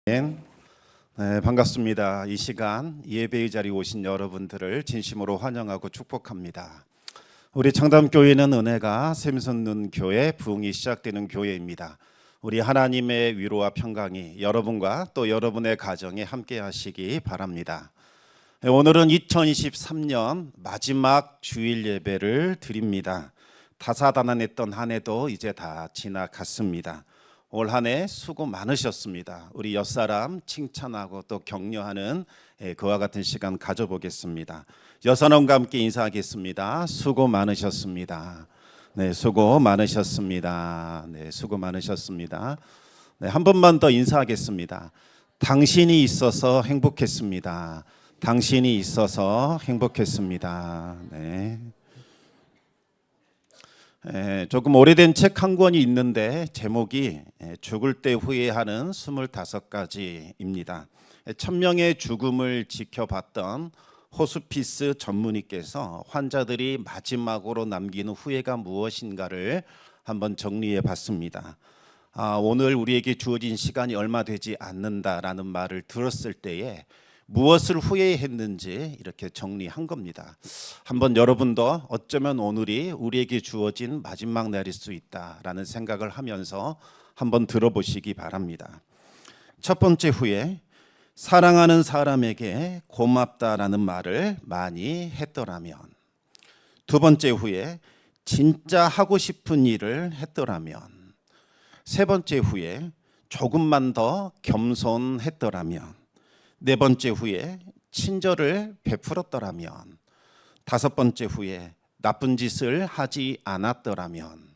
네, 반갑습니다. 이 시간 예배의 자리에 오신 여러분들을 진심으로 환영하고 축복합니다. 우리 창담교회는 은혜가 샘솟는 교회, 부흥이 시작되는 교회입니다. 우리 하나님의 위로와 평강이 여러분과 또 여러분의 가정에 함께 하시기 바랍니다. 오늘은 2023년 마지막 주일 예배를 드립니다. 다사다난했던 한 해도 이제 다 지나갔습니다. 올 한 해 수고 많으셨습니다. 우리 옆사람 칭찬하고 또 격려하는 그와 같은 시간 가져보겠습니다. 여선원과 함께 인사하겠습니다. 수고 많으셨습니다. 네, 수고 많으셨습니다. 네, 수고 많으셨습니다. 네, 한 번만 더 인사하겠습니다. 당신이 있어서 행복했습니다. 당신이 있어서 행복했습니다. 네. 조금 오래된 책 한 권이 있는데 제목이 죽을 때 후회하는 25가지입니다. 1000명의 죽음을 지켜봤던 호스피스 전문의께서 환자들이 마지막으로 남기는 후회가 무엇인가를 한번 정리해 봤습니다. 오늘 우리에게 주어진 시간이 얼마 되지 않는다라는 말을 들었을 때에 무엇을 후회했는지 이렇게 정리한 겁니다. 한번 여러분도 어쩌면 오늘이 우리에게 주어진 마지막 날일 수 있다라는 생각을 하면서 한번 들어보시기 바랍니다. 첫 번째 후회, 사랑하는 사람에게 고맙다라는 말을 많이 했더라면. 두 번째 후회, 진짜 하고 싶은 일을 했더라면. 세 번째 후회, 조금만 더 겸손했더라면. 네 번째 후에 친절을 베풀었더라면. 다섯 번째 후에 나쁜 짓을 하지 않았더라면.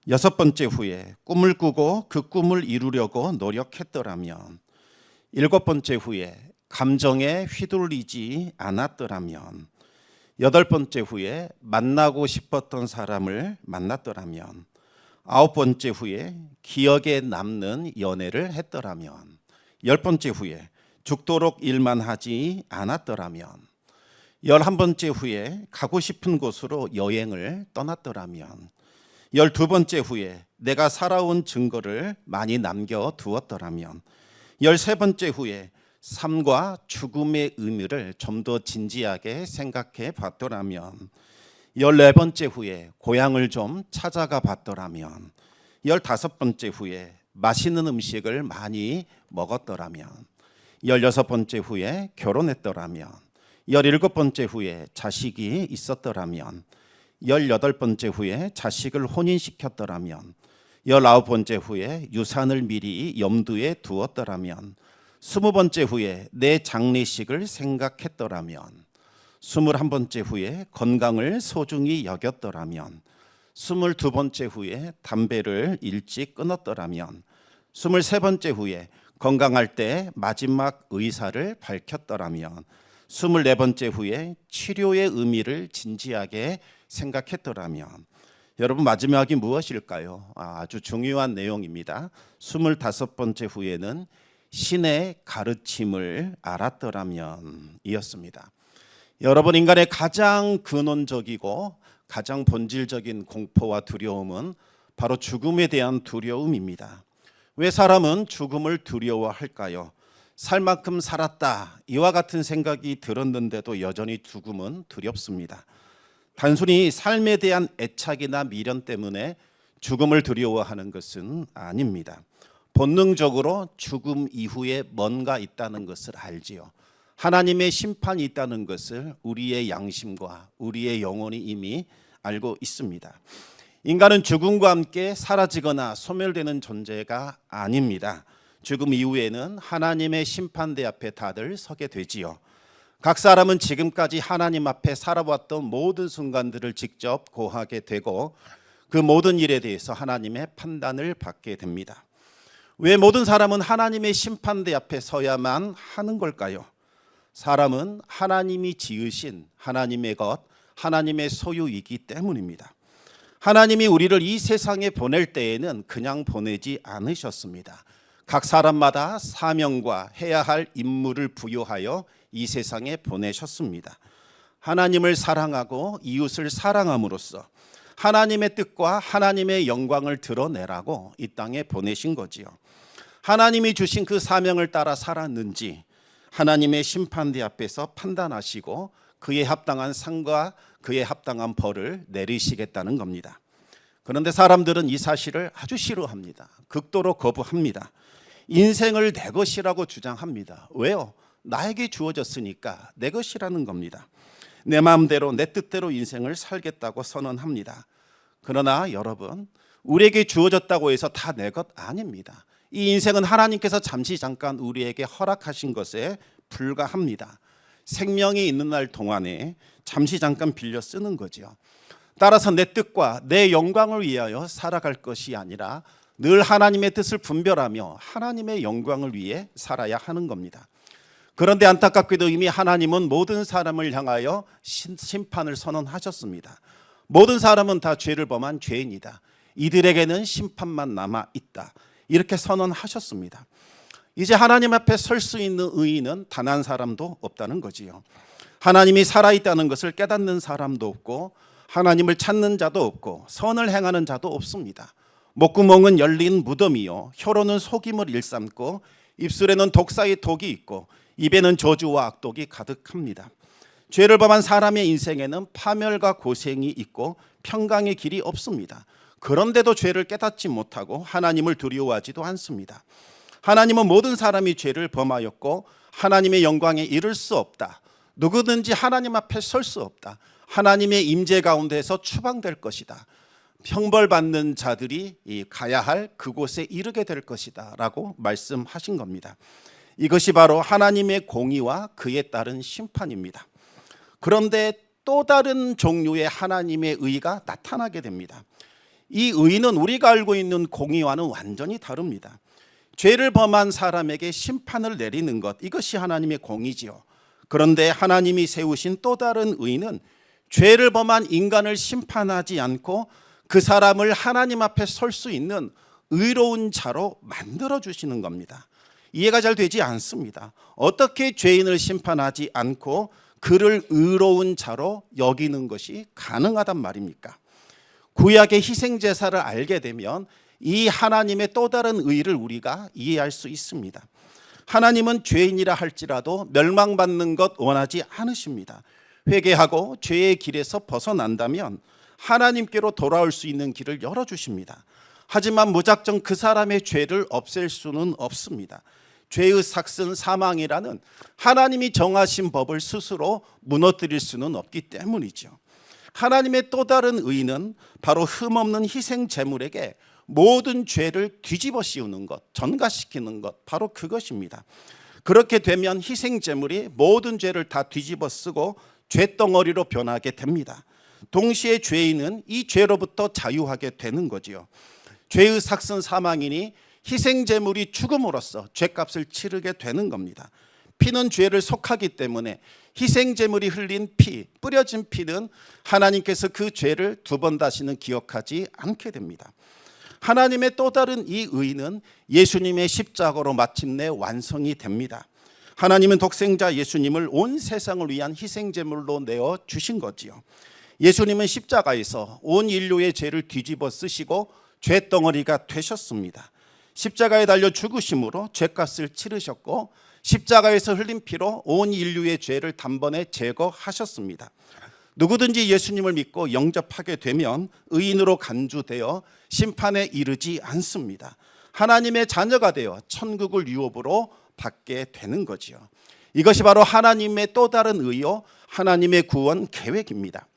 여섯 번째 후에 꿈을 꾸고 그 꿈을 이루려고 노력했더라면. 일곱 번째 후에 감정에 휘둘리지 않았더라면. 여덟 번째 후에 만나고 싶었던 사람을 만났더라면. 아홉 번째 후에 기억에 남는 연애를 했더라면. 열 번째 후에 죽도록 일만 하지 않았더라면. 11번째 후에 가고 싶은 곳으로 여행을 떠났더라면. 12번째 후에 내가 살아온 증거를 많이 남겨두었더라면. 13번째 후에 삶과 죽음의 의미를 좀 더 진지하게 생각해 봤더라면. 14번째 후에 고향을 좀 찾아가 봤더라면. 15번째 후에 맛있는 음식을 많이 먹었더라면. 16번째 후에 결혼했더라면. 17번째 후에 자식이 있었더라면. 18번째 후에 자식을 혼인시켰더라면. 19번째 후에 유산을 미리 염두에 두었더라면. 20번째 후에 내 장례식을 생각했더라면. 21번째 후에 건강을 소중히 여겼더라면. 22번째 후에 담배를 일찍 끊었더라면. 23번째 후에 건강할 때 마지막 의사를 밝혔더라면. 24번째 후에 치료의 의미를 진지하게 생각했더라면. 여러분, 마지막이 무엇일까요? 아주 중요한 내용입니다. 25번째 후에는 신의 가르침을 알았더라면 이었습니다. 여러분, 인간의 가장 근원적이고 가장 본질적인 공포와 두려움은 바로 죽음에 대한 두려움입니다. 왜 사람은 죽음을 두려워할까요? 살 만큼 살았다, 이와 같은 생각이 들었는데도 여전히 죽음은 두렵습니다. 단순히 삶에 대한 애착이나 미련 때문에 죽음을 두려워하는 것은 아닙니다. 본능적으로 죽음 이후에 뭔가 있다는 것을 알지요. 하나님의 심판이 있다는 것을 우리의 양심과 우리의 영혼이 이미 알고 있습니다. 인간은 죽음과 함께 사라지거나 소멸되는 존재가 아닙니다. 죽음 이후에는 하나님의 심판대 앞에 다들 서게 되지요. 각 사람은 지금까지 하나님 앞에 살아왔던 모든 순간들을 직접 고하게 되고 그 모든 일에 대해서 하나님의 판단을 받게 됩니다. 왜 모든 사람은 하나님의 심판대 앞에 서야만 하는 걸까요? 사람은 하나님이 지으신 하나님의 것, 하나님의 소유이기 때문입니다. 하나님이 우리를 이 세상에 보낼 때에는 그냥 보내지 않으셨습니다. 각 사람마다 사명과 해야 할 임무를 부여하여 이 세상에 보내셨습니다. 하나님을 사랑하고 이웃을 사랑함으로써 하나님의 뜻과 하나님의 영광을 드러내라고 이 땅에 보내신 거지요. 하나님이 주신 그 사명을 따라 살았는지 하나님의 심판대 앞에서 판단하시고 그에 합당한 상과 그에 합당한 벌을 내리시겠다는 겁니다. 그런데 사람들은 이 사실을 아주 싫어합니다. 극도로 거부합니다. 인생을 내 것이라고 주장합니다. 왜요? 나에게 주어졌으니까 내 것이라는 겁니다. 내 마음대로 내 뜻대로 인생을 살겠다고 선언합니다. 그러나 여러분, 우리에게 주어졌다고 해서 다 내 것 아닙니다. 이 인생은 하나님께서 잠시 잠깐 우리에게 허락하신 것에 불과합니다. 생명이 있는 날 동안에 잠시 잠깐 빌려 쓰는 거죠. 따라서 내 뜻과 내 영광을 위하여 살아갈 것이 아니라 늘 하나님의 뜻을 분별하며 하나님의 영광을 위해 살아야 하는 겁니다. 그런데 안타깝게도 이미 하나님은 모든 사람을 향하여 심판을 선언하셨습니다. 모든 사람은 다 죄를 범한 죄인이다. 이들에게는 심판만 남아 있다. 이렇게 선언하셨습니다. 이제 하나님 앞에 설 수 있는 의인은 단 한 사람도 없다는 거지요. 하나님이 살아있다는 것을 깨닫는 사람도 없고 하나님을 찾는 자도 없고 선을 행하는 자도 없습니다. 목구멍은 열린 무덤이요 혀로는 속임을 일삼고 입술에는 독사의 독이 있고 입에는 저주와 악독이 가득합니다. 죄를 범한 사람의 인생에는 파멸과 고생이 있고 평강의 길이 없습니다. 그런데도 죄를 깨닫지 못하고 하나님을 두려워하지도 않습니다. 하나님은 모든 사람이 죄를 범하였고 하나님의 영광에 이를 수 없다. 누구든지 하나님 앞에 설 수 없다. 하나님의 임재 가운데서 추방될 것이다. 형벌받는 자들이 가야 할 그곳에 이르게 될 것이다 라고 말씀하신 겁니다. 이것이 바로 하나님의 공의와 그에 따른 심판입니다. 그런데 또 다른 종류의 하나님의 의가 나타나게 됩니다. 이 의는 우리가 알고 있는 공의와는 완전히 다릅니다. 죄를 범한 사람에게 심판을 내리는 것, 이것이 하나님의 공의지요. 그런데 하나님이 세우신 또 다른 의는 죄를 범한 인간을 심판하지 않고 그 사람을 하나님 앞에 설 수 있는 의로운 자로 만들어 주시는 겁니다. 이해가 잘 되지 않습니다. 어떻게 죄인을 심판하지 않고 그를 의로운 자로 여기는 것이 가능하단 말입니까? 구약의 희생제사를 알게 되면 이 하나님의 또 다른 의를 우리가 이해할 수 있습니다. 하나님은 죄인이라 할지라도 멸망받는 것 원하지 않으십니다. 회개하고 죄의 길에서 벗어난다면 하나님께로 돌아올 수 있는 길을 열어주십니다. 하지만 무작정 그 사람의 죄를 없앨 수는 없습니다. 죄의 삭슨 사망이라는 하나님이 정하신 법을 스스로 무너뜨릴 수는 없기 때문이죠. 하나님의 또 다른 의는 바로 흠없는 희생 제물에게 모든 죄를 뒤집어 씌우는 것, 전가시키는 것, 바로 그것입니다. 그렇게 되면 희생 제물이 모든 죄를 다 뒤집어 쓰고 죄덩어리로 변하게 됩니다. 동시에 죄인은 이 죄로부터 자유하게 되는 거지요. 죄의 삭슨 사망이니 희생 제물이 죽음으로써 죄값을 치르게 되는 겁니다. 피는 죄를 속하기 때문에 희생 제물이 흘린 피, 뿌려진 피는 하나님께서 그 죄를 두 번 다시는 기억하지 않게 됩니다. 하나님의 또 다른 이 의는 예수님의 십자가로 마침내 완성이 됩니다. 하나님은 독생자 예수님을 온 세상을 위한 희생 제물로 내어 주신 거지요. 예수님은 십자가에서 온 인류의 죄를 뒤집어 쓰시고 죄덩어리가 되셨습니다. 십자가에 달려 죽으심으로 죄값을 치르셨고 십자가에서 흘린 피로 온 인류의 죄를 단번에 제거하셨습니다. 누구든지 예수님을 믿고 영접하게 되면 의인으로 간주되어 심판에 이르지 않습니다. 하나님의 자녀가 되어 천국을 유업으로 받게 되는 거지요. 이것이 바로 하나님의 또 다른 의요 하나님의 구원 계획입니다.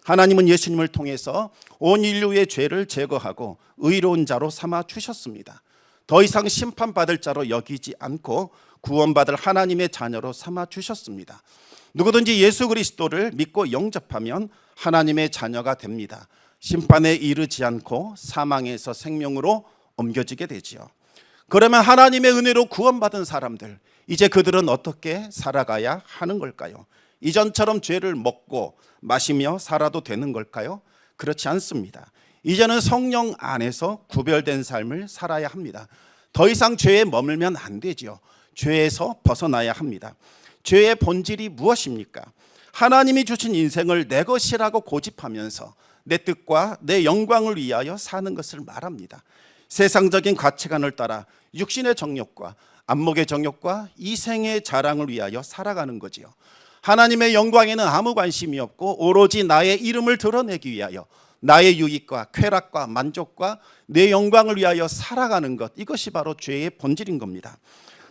하나님은 예수님을 통해서 온 인류의 죄를 제거하고 의로운 자로 삼아 주셨습니다. 더 이상 심판받을 자로 여기지 않고 구원받을 하나님의 자녀로 삼아 주셨습니다. 누구든지 예수 그리스도를 믿고 영접하면 하나님의 자녀가 됩니다. 심판에 이르지 않고 사망에서 생명으로 옮겨지게 되지요. 그러면 하나님의 은혜로 구원받은 사람들, 이제 그들은 어떻게 살아가야 하는 걸까요? 이전처럼 죄를 먹고 마시며 살아도 되는 걸까요? 그렇지 않습니다. 이제는 성령 안에서 구별된 삶을 살아야 합니다. 더 이상 죄에 머물면 안 되죠. 죄에서 벗어나야 합니다. 죄의 본질이 무엇입니까? 하나님이 주신 인생을 내 것이라고 고집하면서 내 뜻과 내 영광을 위하여 사는 것을 말합니다. 세상적인 가치관을 따라 육신의 정욕과 안목의 정욕과 이생의 자랑을 위하여 살아가는 거지요. 하나님의 영광에는 아무 관심이 없고 오로지 나의 이름을 드러내기 위하여 나의 유익과 쾌락과 만족과 내 영광을 위하여 살아가는 것, 이것이 바로 죄의 본질인 겁니다.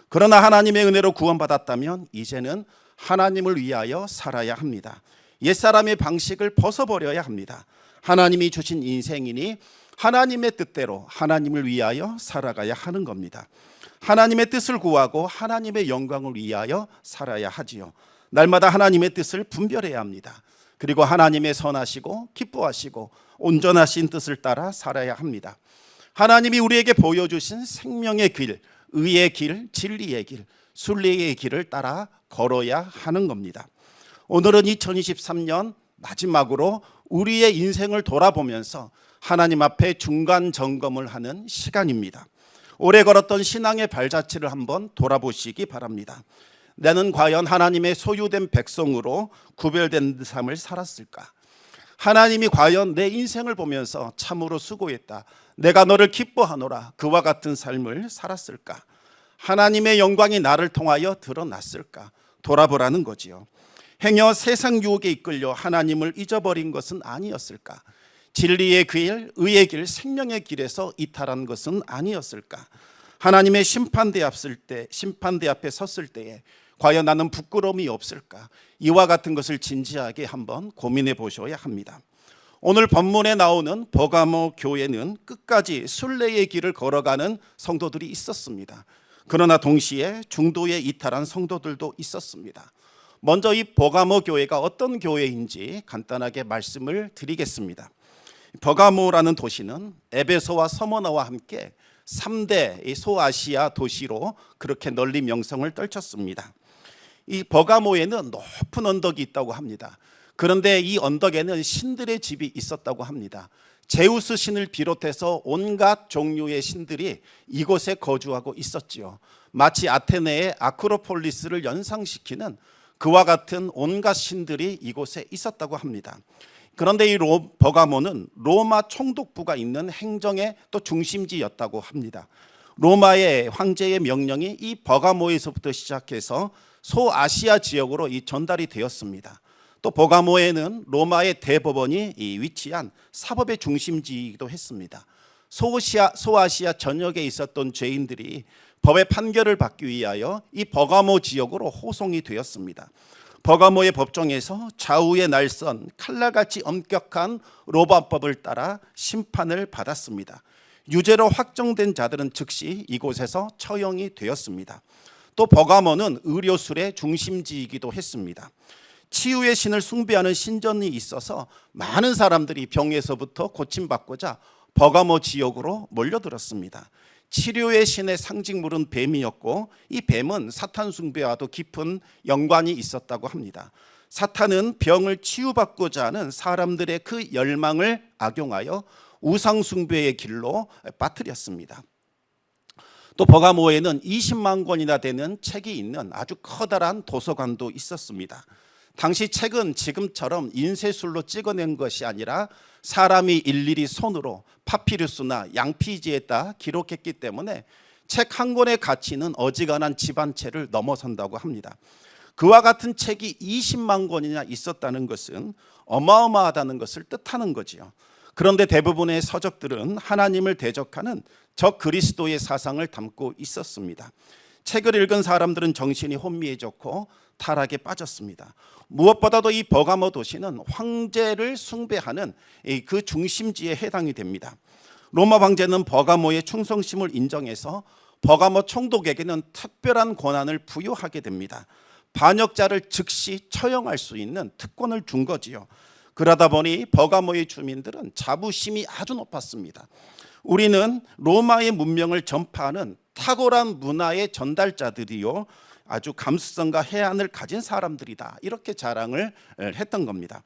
그러나 하나님의 은혜로 구원받았다면 이제는 하나님을 위하여 살아야 합니다. 옛사람의 방식을 벗어버려야 합니다. 하나님이 주신 인생이니 하나님의 뜻대로 하나님을 위하여 살아가야 하는 겁니다. 하나님의 뜻을 구하고 하나님의 영광을 위하여 살아야 하지요. 날마다 하나님의 뜻을 분별해야 합니다. 그리고 하나님의 선하시고 기뻐하시고 온전하신 뜻을 따라 살아야 합니다. 하나님이 우리에게 보여주신 생명의 길, 의의 길, 진리의 길, 순리의 길을 따라 걸어야 하는 겁니다. 오늘은 2023년 마지막으로 우리의 인생을 돌아보면서 하나님 앞에 중간 점검을 하는 시간입니다. 오래 걸었던 신앙의 발자취를 한번 돌아보시기 바랍니다. 나는 과연 하나님의 소유된 백성으로 구별된 삶을 살았을까? 하나님이 과연 내 인생을 보면서 참으로 수고했다, 내가 너를 기뻐하노라, 그와 같은 삶을 살았을까? 하나님의 영광이 나를 통하여 드러났을까? 돌아보라는 거지요. 행여 세상 유혹에 이끌려 하나님을 잊어버린 것은 아니었을까? 진리의 길, 의의 길, 생명의 길에서 이탈한 것은 아니었을까? 하나님의 심판대 앞에 섰을 때에 과연 나는 부끄러움이 없을까? 이와 같은 것을 진지하게 한번 고민해 보셔야 합니다. 오늘 본문에 나오는 버가모 교회는 끝까지 순례의 길을 걸어가는 성도들이 있었습니다. 그러나 동시에 중도에 이탈한 성도들도 있었습니다. 먼저 이 버가모 교회가 어떤 교회인지 간단하게 말씀을 드리겠습니다. 버가모라는 도시는 에베소와 서머나와 함께 3대 소아시아 도시로 그렇게 널리 명성을 떨쳤습니다. 이 버가모에는 높은 언덕이 있다고 합니다. 그런데 이 언덕에는 신들의 집이 있었다고 합니다. 제우스 신을 비롯해서 온갖 종류의 신들이 이곳에 거주하고 있었지요. 마치 아테네의 아크로폴리스를 연상시키는 그와 같은 온갖 신들이 이곳에 있었다고 합니다. 그런데 이 버가모는 로마 총독부가 있는 행정의 또 중심지였다고 합니다. 로마의 황제의 명령이 이 버가모에서부터 시작해서 소아시아 지역으로 전달이 되었습니다. 또 버가모에는 로마의 대법원이 위치한 사법의 중심지이기도 했습니다. 소아시아 전역에 있었던 죄인들이 법의 판결을 받기 위하여 이 버가모 지역으로 호송이 되었습니다. 버가모의 법정에서 좌우의 날선 칼날같이 엄격한 로마법을 따라 심판을 받았습니다. 유죄로 확정된 자들은 즉시 이곳에서 처형이 되었습니다. 또 버가모는 의료술의 중심지이기도 했습니다. 치유의 신을 숭배하는 신전이 있어서 많은 사람들이 병에서부터 고침받고자 버가모 지역으로 몰려들었습니다. 치료의 신의 상징물은 뱀이었고 이 뱀은 사탄 숭배와도 깊은 연관이 있었다고 합니다. 사탄은 병을 치유받고자 하는 사람들의 그 열망을 악용하여 우상 숭배의 길로 빠뜨렸습니다. 또 버가모에는 20만 권이나 되는 책이 있는 아주 커다란 도서관도 있었습니다. 당시 책은 지금처럼 인쇄술로 찍어낸 것이 아니라 사람이 일일이 손으로 파피루스나 양피지에다 기록했기 때문에 책 한 권의 가치는 어지간한 집 한 채를 넘어선다고 합니다. 그와 같은 책이 20만 권이나 있었다는 것은 어마어마하다는 것을 뜻하는 거지요. 그런데 대부분의 서적들은 하나님을 대적하는 적 그리스도의 사상을 담고 있었습니다. 책을 읽은 사람들은 정신이 혼미해졌고 타락에 빠졌습니다. 무엇보다도 이 버가모 도시는 황제를 숭배하는 그 중심지에 해당이 됩니다. 로마 황제는 버가모의 충성심을 인정해서 버가모 총독에게는 특별한 권한을 부여하게 됩니다. 반역자를 즉시 처형할 수 있는 특권을 준 거지요. 그러다 보니 버가모의 주민들은 자부심이 아주 높았습니다. 우리는 로마의 문명을 전파하는 탁월한 문화의 전달자들이요, 아주 감수성과 해안을 가진 사람들이다, 이렇게 자랑을 했던 겁니다.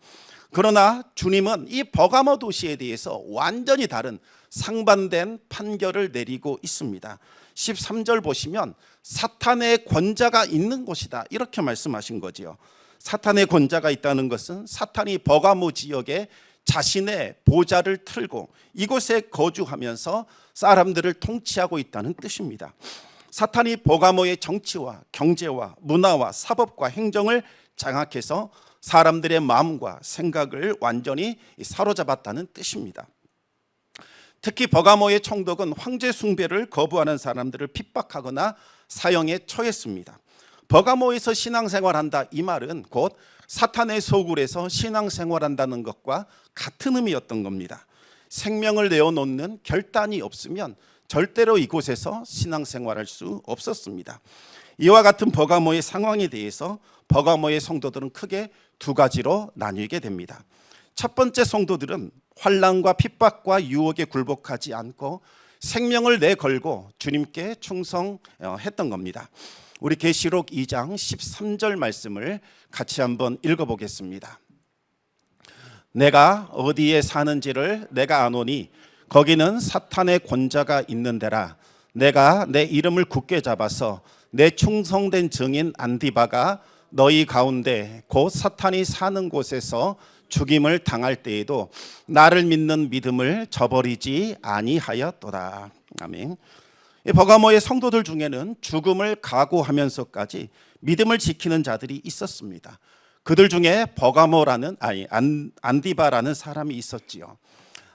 그러나 주님은 이 버가모 도시에 대해서 완전히 다른 상반된 판결을 내리고 있습니다. 13절 보시면 사탄의 권자가 있는 곳이다, 이렇게 말씀하신 거지요. 사탄의 권자가 있다는 것은 사탄이 버가모 지역에 자신의 보좌를 틀고 이곳에 거주하면서 사람들을 통치하고 있다는 뜻입니다. 사탄이 버가모의 정치와 경제와 문화와 사법과 행정을 장악해서 사람들의 마음과 생각을 완전히 사로잡았다는 뜻입니다. 특히 버가모의 총독은 황제 숭배를 거부하는 사람들을 핍박하거나 사형에 처했습니다. 버가모에서 신앙생활한다 이 말은 곧 사탄의 소굴에서 신앙생활한다는 것과 같은 의미였던 겁니다. 생명을 내어놓는 결단이 없으면 절대로 이곳에서 신앙생활할 수 없었습니다. 이와 같은 버가모의 상황에 대해서 버가모의 성도들은 크게 두 가지로 나뉘게 됩니다. 첫 번째 성도들은 환난과 핍박과 유혹에 굴복하지 않고 생명을 내걸고 주님께 충성했던 겁니다. 우리 계시록 2장 13절 말씀을 같이 한번 읽어보겠습니다. 내가 어디에 사는지를 내가 아노니 거기는 사탄의 권자가 있는 데라. 내가 내 이름을 굳게 잡아서 내 충성된 증인 안디바가 너희 가운데 곧 사탄이 사는 곳에서 죽임을 당할 때에도 나를 믿는 믿음을 저버리지 아니하였도다. 아멘. 버가모의 성도들 중에는 죽음을 각오하면서까지 믿음을 지키는 자들이 있었습니다. 그들 중에 안디바라는 사람이 있었지요.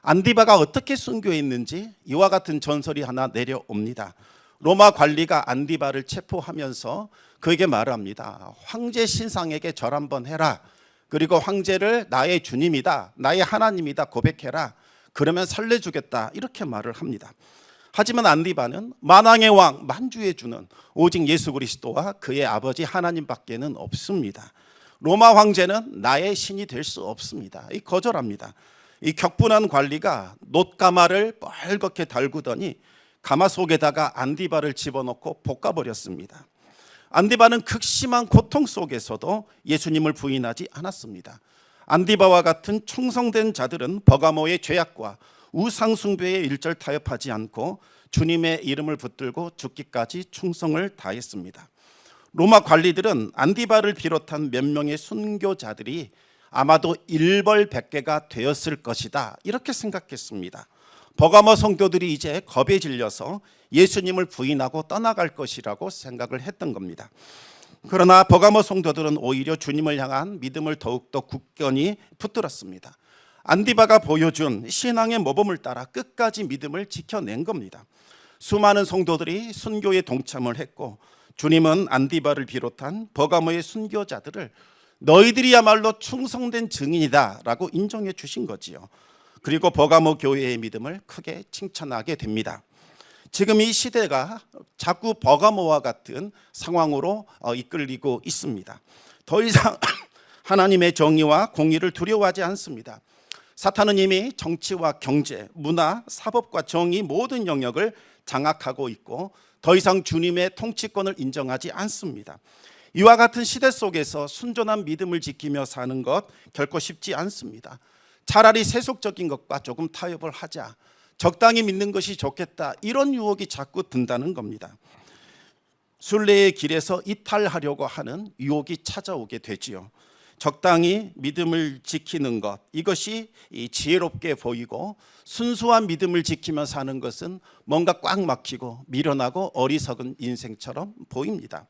안디바가 어떻게 순교했는지 이와 같은 전설이 하나 내려옵니다. 로마 관리가 안디바를 체포하면서 그에게 말합니다. 황제 신상에게 절 한번 해라. 그리고 황제를 나의 주님이다, 나의 하나님이다 고백해라. 그러면 살려주겠다. 이렇게 말을 합니다. 하지만 안디바는 만왕의 왕 만주의 주는 오직 예수 그리스도와 그의 아버지 하나님밖에는 없습니다. 로마 황제는 나의 신이 될 수 없습니다. 거절합니다. 이 격분한 관리가 놋가마를 뻘겋게 달구더니 가마 속에다가 안디바를 집어넣고 볶아버렸습니다. 안디바는 극심한 고통 속에서도 예수님을 부인하지 않았습니다. 안디바와 같은 충성된 자들은 버가모의 죄악과 우상숭배에 일절 타협하지 않고 주님의 이름을 붙들고 죽기까지 충성을 다했습니다. 로마 관리들은 안디바를 비롯한 몇 명의 순교자들이 아마도 일벌백계가 되었을 것이다 이렇게 생각했습니다. 버가모 성도들이 이제 겁에 질려서 예수님을 부인하고 떠나갈 것이라고 생각을 했던 겁니다. 그러나 버가모 성도들은 오히려 주님을 향한 믿음을 더욱더 굳건히 붙들었습니다. 안디바가 보여준 신앙의 모범을 따라 끝까지 믿음을 지켜낸 겁니다. 수많은 성도들이 순교에 동참을 했고 주님은 안디바를 비롯한 버가모의 순교자들을 너희들이야말로 충성된 증인이다 라고 인정해 주신 거지요. 그리고 버가모 교회의 믿음을 크게 칭찬하게 됩니다. 지금 이 시대가 자꾸 버가모와 같은 상황으로 이끌리고 있습니다. 더 이상 하나님의 정의와 공의를 두려워하지 않습니다. 사탄은 이미 정치와 경제, 문화, 사법과 정의 모든 영역을 장악하고 있고 더 이상 주님의 통치권을 인정하지 않습니다. 이와 같은 시대 속에서 순전한 믿음을 지키며 사는 것 결코 쉽지 않습니다. 차라리 세속적인 것과 조금 타협을 하자, 적당히 믿는 것이 좋겠다, 이런 유혹이 자꾸 든다는 겁니다. 순례의 길에서 이탈하려고 하는 유혹이 찾아오게 되지요. 적당히 믿음을 지키는 것, 이것이 지혜롭게 보이고 순수한 믿음을 지키며 사는 것은 뭔가 꽉 막히고 미련하고 어리석은 인생처럼 보입니다.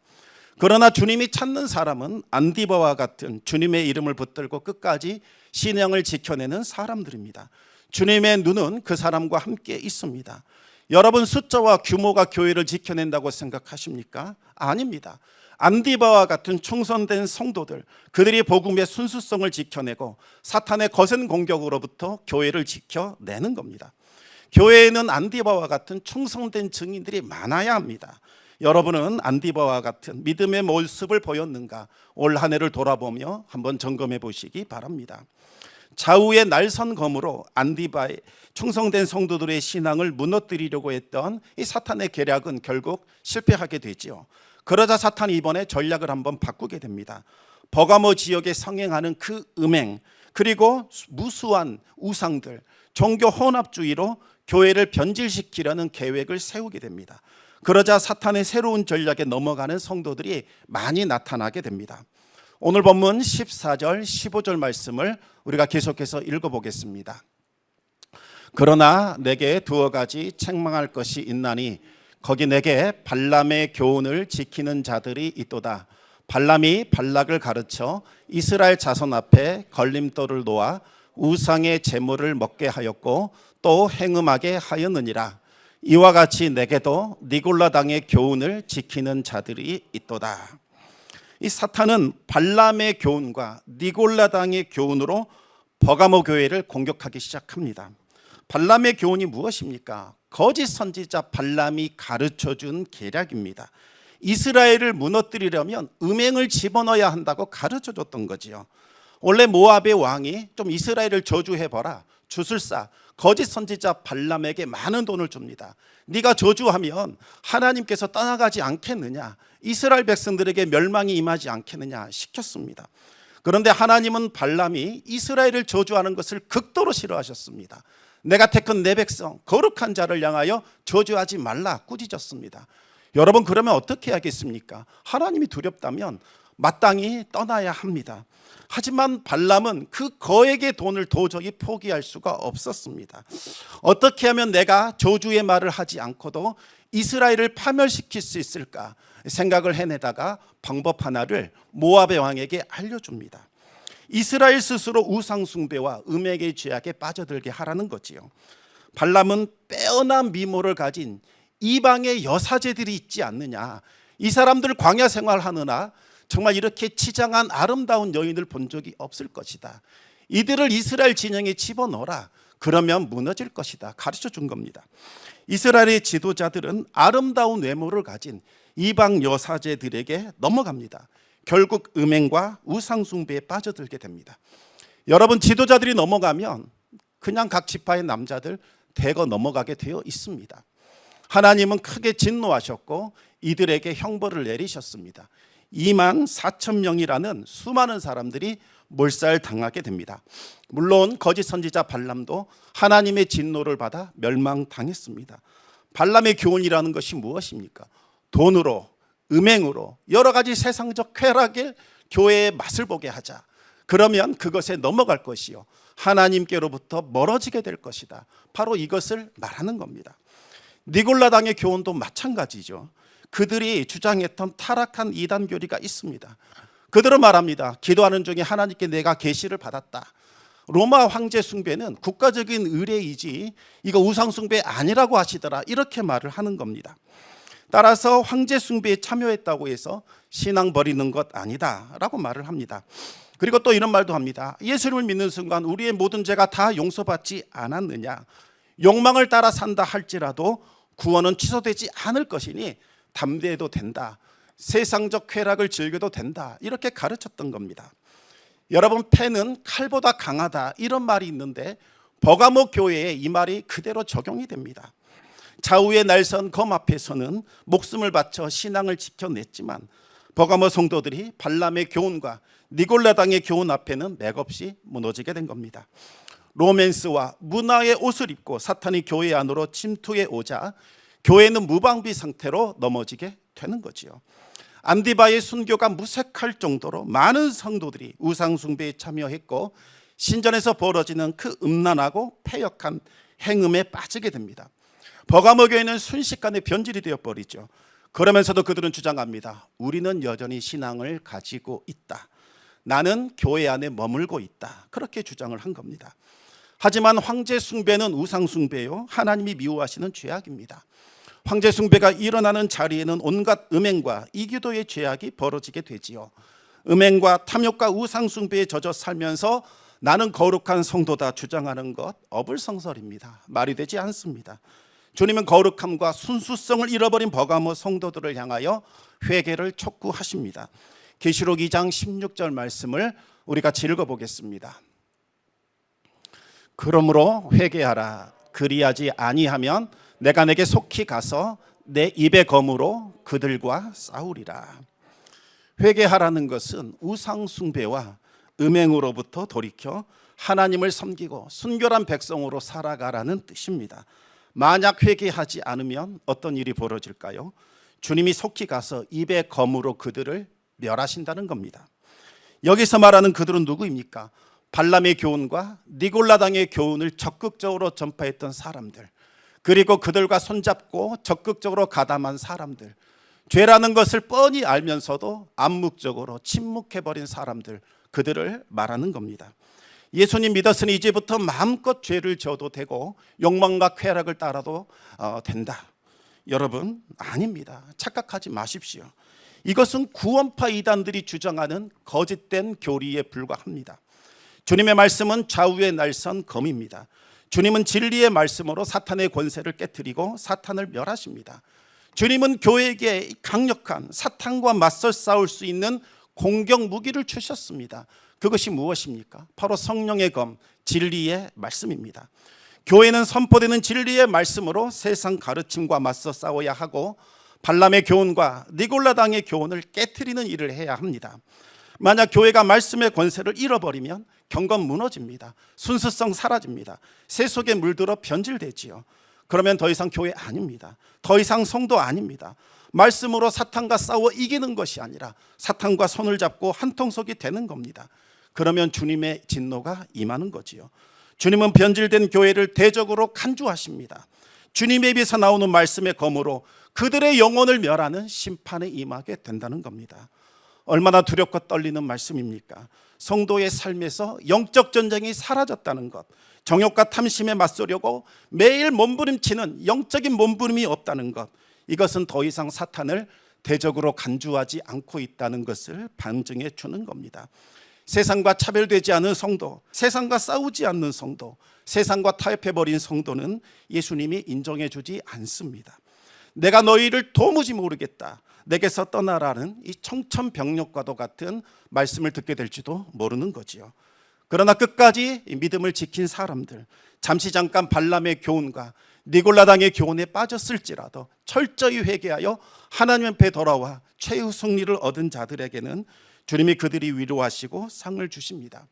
그러나 주님이 찾는 사람은 안디바와 같은 주님의 이름을 붙들고 끝까지 신앙을 지켜내는 사람들입니다. 주님의 눈은 그 사람과 함께 있습니다. 여러분 숫자와 규모가 교회를 지켜낸다고 생각하십니까? 아닙니다. 안디바와 같은 충성된 성도들, 그들이 복음의 순수성을 지켜내고 사탄의 거센 공격으로부터 교회를 지켜내는 겁니다. 교회에는 안디바와 같은 충성된 증인들이 많아야 합니다. 여러분은 안디바와 같은 믿음의 모습을 보였는가? 올 한 해를 돌아보며 한번 점검해 보시기 바랍니다. 좌우의 날선 검으로 안디바의 충성된 성도들의 신앙을 무너뜨리려고 했던 이 사탄의 계략은 결국 실패하게 되지요. 그러자 사탄이 이번에 전략을 한번 바꾸게 됩니다. 버가모 지역에 성행하는 그 음행, 그리고 무수한 우상들, 종교 혼합주의로 교회를 변질시키려는 계획을 세우게 됩니다. 그러자 사탄의 새로운 전략에 넘어가는 성도들이 많이 나타나게 됩니다. 오늘 본문 14절, 15절 말씀을 우리가 계속해서 읽어보겠습니다. 그러나 내게 두어 가지 책망할 것이 있나니 거기 내게 발람의 교훈을 지키는 자들이 있도다. 발람이 발락을 가르쳐 이스라엘 자손 앞에 걸림돌을 놓아 우상의 제물을 먹게 하였고 또 행음하게 하였느니라. 이와 같이 내게도 니골라 당의 교훈을 지키는 자들이 있도다. 이 사탄은 발람의 교훈과 니골라 당의 교훈으로 버가모 교회를 공격하기 시작합니다. 발람의 교훈이 무엇입니까? 거짓 선지자 발람이 가르쳐준 계략입니다. 이스라엘을 무너뜨리려면 음행을 집어넣어야 한다고 가르쳐줬던 거지요. 원래 모압의 왕이 좀 이스라엘을 저주해봐라, 주술사 거짓 선지자 발람에게 많은 돈을 줍니다. 네가 저주하면 하나님께서 떠나가지 않겠느냐, 이스라엘 백성들에게 멸망이 임하지 않겠느냐 시켰습니다. 그런데 하나님은 발람이 이스라엘을 저주하는 것을 극도로 싫어하셨습니다. 내가 택한 내 백성 거룩한 자를 향하여 저주하지 말라 꾸짖었습니다. 여러분, 그러면 어떻게 하겠습니까? 하나님이 두렵다면 마땅히 떠나야 합니다. 하지만 발람은 그 거액의 돈을 도저히 포기할 수가 없었습니다. 어떻게 하면 내가 저주의 말을 하지 않고도 이스라엘을 파멸시킬 수 있을까 생각을 해내다가 방법 하나를 모압의 왕에게 알려줍니다. 이스라엘 스스로 우상 숭배와 음행의 죄악에 빠져들게 하라는 거지요. 발람은 빼어난 미모를 가진 이방의 여사제들이 있지 않느냐, 이 사람들 광야 생활하느라 정말 이렇게 치장한 아름다운 여인을 본 적이 없을 것이다. 이들을 이스라엘 진영에 집어넣어라. 그러면 무너질 것이다. 가르쳐 준 겁니다. 이스라엘의 지도자들은 아름다운 외모를 가진 이방 여사제들에게 넘어갑니다. 결국 음행과 우상 숭배에 빠져들게 됩니다. 여러분, 지도자들이 넘어가면 그냥 각 지파의 남자들 대거 넘어가게 되어 있습니다. 하나님은 크게 진노하셨고 이들에게 형벌을 내리셨습니다. 2만 4천 명이라는 수많은 사람들이 몰살당하게 됩니다. 물론 거짓 선지자 발람도 하나님의 진노를 받아 멸망당했습니다. 발람의 교훈이라는 것이 무엇입니까? 돈으로, 음행으로, 여러 가지 세상적 쾌락에 교회의 맛을 보게 하자. 그러면 그것에 넘어갈 것이요, 하나님께로부터 멀어지게 될 것이다. 바로 이것을 말하는 겁니다. 니골라 당의 교훈도 마찬가지죠. 그들이 주장했던 타락한 이단 교리가 있습니다. 그들은 말합니다. 기도하는 중에 하나님께 내가 계시를 받았다. 로마 황제 숭배는 국가적인 의례이지 이거 우상 숭배 아니라고 하시더라. 이렇게 말을 하는 겁니다. 따라서 황제 숭배에 참여했다고 해서 신앙 버리는 것 아니다라고 말을 합니다. 그리고 또 이런 말도 합니다. 예수님을 믿는 순간 우리의 모든 죄가 다 용서받지 않았느냐. 욕망을 따라 산다 할지라도 구원은 취소되지 않을 것이니 담대해도 된다. 세상적 쾌락을 즐겨도 된다. 이렇게 가르쳤던 겁니다. 여러분, 패는 칼보다 강하다 이런 말이 있는데 버가모 교회에 이 말이 그대로 적용이 됩니다. 좌우의 날선 검 앞에서는 목숨을 바쳐 신앙을 지켜냈지만 버가모 성도들이 발람의 교훈과 니골라 당의 교훈 앞에는 맥없이 무너지게 된 겁니다. 로맨스와 문화의 옷을 입고 사탄이 교회 안으로 침투해 오자 교회는 무방비 상태로 넘어지게 되는 거지요. 안디바의 순교가 무색할 정도로 많은 성도들이 우상 숭배에 참여했고 신전에서 벌어지는 그 음란하고 패역한 행음에 빠지게 됩니다. 버가모 교회는 순식간에 변질이 되어버리죠. 그러면서도 그들은 주장합니다. 우리는 여전히 신앙을 가지고 있다. 나는 교회 안에 머물고 있다. 그렇게 주장을 한 겁니다. 하지만 황제 숭배는 우상 숭배요, 하나님이 미워하시는 죄악입니다. 황제 숭배가 일어나는 자리에는 온갖 음행과 이기도의 죄악이 벌어지게 되지요. 음행과 탐욕과 우상 숭배에 젖어 살면서 나는 거룩한 성도다 주장하는 것 어불성설입니다. 말이 되지 않습니다. 주님은 거룩함과 순수성을 잃어버린 버가모 성도들을 향하여 회개를 촉구하십니다. 계시록 2장 16절 말씀을 우리 같이 읽어보겠습니다. 그러므로 회개하라. 그리하지 아니하면 내가 내게 속히 가서 내 입의 검으로 그들과 싸우리라. 회개하라는 것은 우상 숭배와 음행으로부터 돌이켜 하나님을 섬기고 순결한 백성으로 살아가라는 뜻입니다. 만약 회개하지 않으면 어떤 일이 벌어질까요? 주님이 속히 가서 입의 검으로 그들을 멸하신다는 겁니다. 여기서 말하는 그들은 누구입니까? 발람의 교훈과 니골라당의 교훈을 적극적으로 전파했던 사람들, 그리고 그들과 손잡고 적극적으로 가담한 사람들, 죄라는 것을 뻔히 알면서도 암묵적으로 침묵해버린 사람들, 그들을 말하는 겁니다. 예수님 믿었으니 이제부터 마음껏 죄를 지어도 되고 욕망과 쾌락을 따라도 된다. 여러분, 아닙니다. 착각하지 마십시오. 이것은 구원파 이단들이 주장하는 거짓된 교리에 불과합니다. 주님의 말씀은 좌우의 날선 검입니다. 주님은 진리의 말씀으로 사탄의 권세를 깨뜨리고 사탄을 멸하십니다. 주님은 교회에게 강력한 사탄과 맞서 싸울 수 있는 공격 무기를 주셨습니다. 그것이 무엇입니까? 바로 성령의 검, 진리의 말씀입니다. 교회는 선포되는 진리의 말씀으로 세상 가르침과 맞서 싸워야 하고 발람의 교훈과 니골라당의 교훈을 깨트리는 일을 해야 합니다. 만약 교회가 말씀의 권세를 잃어버리면 경건 무너집니다. 순수성 사라집니다. 새 속에 물들어 변질되지요. 그러면 더 이상 교회 아닙니다. 더 이상 성도 아닙니다. 말씀으로 사탄과 싸워 이기는 것이 아니라 사탄과 손을 잡고 한통속이 되는 겁니다. 그러면 주님의 진노가 임하는 거지요. 주님은 변질된 교회를 대적으로 간주하십니다. 주님의 입에서 나오는 말씀의 검으로 그들의 영혼을 멸하는 심판에 임하게 된다는 겁니다. 얼마나 두렵고 떨리는 말씀입니까? 성도의 삶에서 영적 전쟁이 사라졌다는 것, 정욕과 탐심에 맞서려고 매일 몸부림치는 영적인 몸부림이 없다는 것, 이것은 더 이상 사탄을 대적으로 간주하지 않고 있다는 것을 반증해 주는 겁니다. 세상과 차별되지 않은 성도, 세상과 싸우지 않는 성도, 세상과 타협해버린 성도는 예수님이 인정해 주지 않습니다. 내가 너희를 도무지 모르겠다, 내게서 떠나라는 이 청천벽력과도 같은 말씀을 듣게 될지도 모르는 거지요. 그러나 끝까지 믿음을 지킨 사람들, 잠시 잠깐 발람의 교훈과 니골라당의 교훈에 빠졌을지라도 철저히 회개하여 하나님 앞에 돌아와 최후 승리를 얻은 자들에게는 주님이 그들이 위로하시고 상을 주십니다.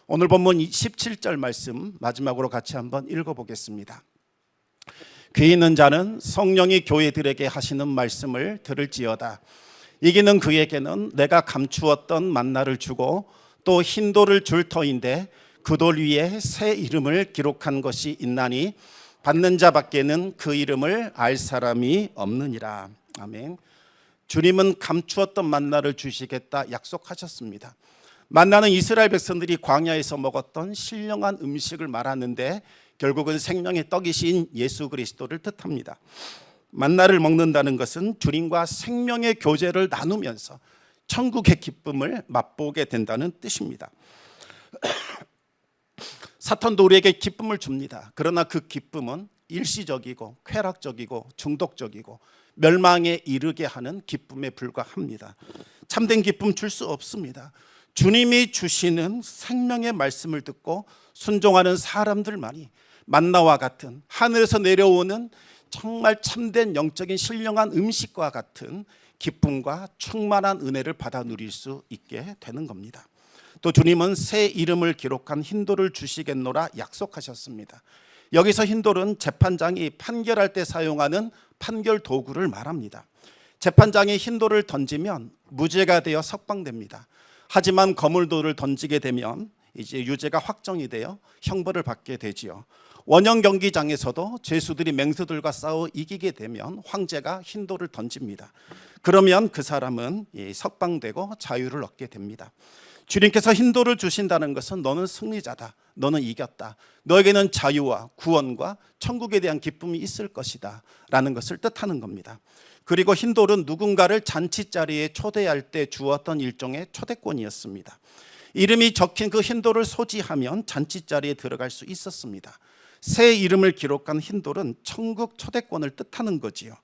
오늘 본문 17절 말씀 마지막으로 같이 한번 읽어보겠습니다. 귀 있는 자는 성령이 교회들에게 하시는 말씀을 들을지어다. 이기는 그에게는 내가 감추었던 만나를 주고 또 흰 돌을 줄 터인데 그 돌 위에 새 이름을 기록한 것이 있나니 받는 자밖에는 그 이름을 알 사람이 없느니라. 아멘. 주님은 감추었던 만나를 주시겠다 약속하셨습니다. 만나는 이스라엘 백성들이 광야에서 먹었던 신령한 음식을 말하는데 결국은 생명의 떡이신 예수 그리스도를 뜻합니다. 만나를 먹는다는 것은 주님과 생명의 교제를 나누면서 천국의 기쁨을 맛보게 된다는 뜻입니다. 사탄도 우리에게 기쁨을 줍니다. 그러나 그 기쁨은 일시적이고 쾌락적이고 중독적이고 멸망에 이르게 하는 기쁨에 불과합니다. 참된 기쁨 줄 수 없습니다. 주님이 주시는 생명의 말씀을 듣고 순종하는 사람들만이 만나와 같은 하늘에서 내려오는 정말 참된 영적인 신령한 음식과 같은 기쁨과 충만한 은혜를 받아 누릴 수 있게 되는 겁니다. 또 주님은 새 이름을 기록한 흰돌을 주시겠노라 약속하셨습니다. 여기서 흰돌은 재판장이 판결할 때 사용하는 판결 도구를 말합니다. 재판장이 흰돌을 던지면 무죄가 되어 석방됩니다. 하지만 거물돌을 던지게 되면 이제 유죄가 확정이 되어 형벌을 받게 되지요. 원형 경기장에서도 죄수들이 맹수들과 싸워 이기게 되면 황제가 흰돌을 던집니다. 그러면 그 사람은 석방되고 자유를 얻게 됩니다. 주님께서 흰돌을 주신다는 것은 너는 승리자다, 너는 이겼다, 너에게는 자유와 구원과 천국에 대한 기쁨이 있을 것이다 라는 것을 뜻하는 겁니다. 그리고 흰돌은 누군가를 잔치자리에 초대할 때 주었던 일종의 초대권이었습니다. 이름이 적힌 그 흰돌을 소지하면 잔치자리에 들어갈 수 있었습니다. 새 이름을 기록한 흰돌은 천국 초대권을 뜻하는 거지요.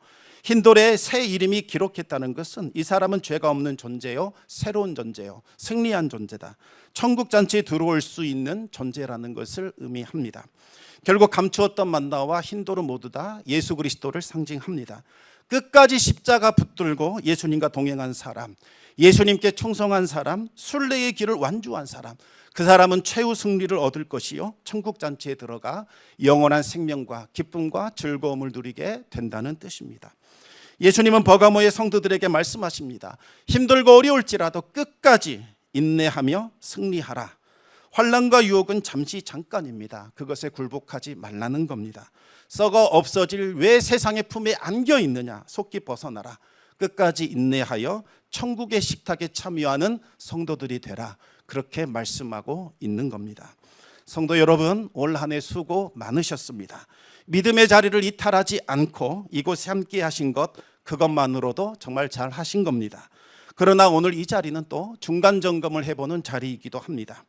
흰돌에 새 이름이 기록했다는 것은 이 사람은 죄가 없는 존재요, 새로운 존재요, 승리한 존재다, 천국 잔치에 들어올 수 있는 존재라는 것을 의미합니다. 결국 감추었던 만나와 흰돌은 모두 다 예수 그리스도를 상징합니다. 끝까지 십자가 붙들고 예수님과 동행한 사람, 예수님께 충성한 사람, 순례의 길을 완주한 사람, 그 사람은 최후 승리를 얻을 것이요 천국 잔치에 들어가 영원한 생명과 기쁨과 즐거움을 누리게 된다는 뜻입니다. 예수님은 버가모의 성도들에게 말씀하십니다. 힘들고 어려울지라도 끝까지 인내하며 승리하라. 환난과 유혹은 잠시 잠깐입니다. 그것에 굴복하지 말라는 겁니다. 썩어 없어질 왜 세상의 품에 안겨 있느냐. 속기 벗어나라. 끝까지 인내하여 천국의 식탁에 참여하는 성도들이 되라. 그렇게 말씀하고 있는 겁니다. 성도 여러분, 올 한 해 수고 많으셨습니다. 믿음의 자리를 이탈하지 않고 이곳에 함께 하신 것, 그것만으로도 정말 잘 하신 겁니다. 그러나 오늘 이 자리는 또 중간 점검을 해보는 자리이기도 합니다.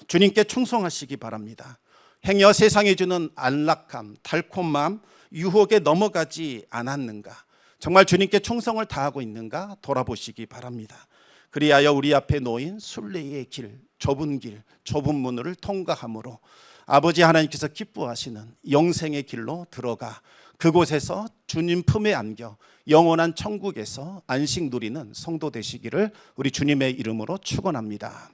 주님께 충성하시기 바랍니다. 행여 세상이 주는 안락함, 달콤함, 유혹에 넘어가지 않았는가, 정말 주님께 충성을 다하고 있는가 돌아보시기 바랍니다. 그리하여 우리 앞에 놓인 순례의 길, 좁은 문을 통과함으로 아버지 하나님께서 기뻐하시는 영생의 길로 들어가 그곳에서 주님 품에 안겨 영원한 천국에서 안식 누리는 성도 되시기를 우리 주님의 이름으로 축원합니다.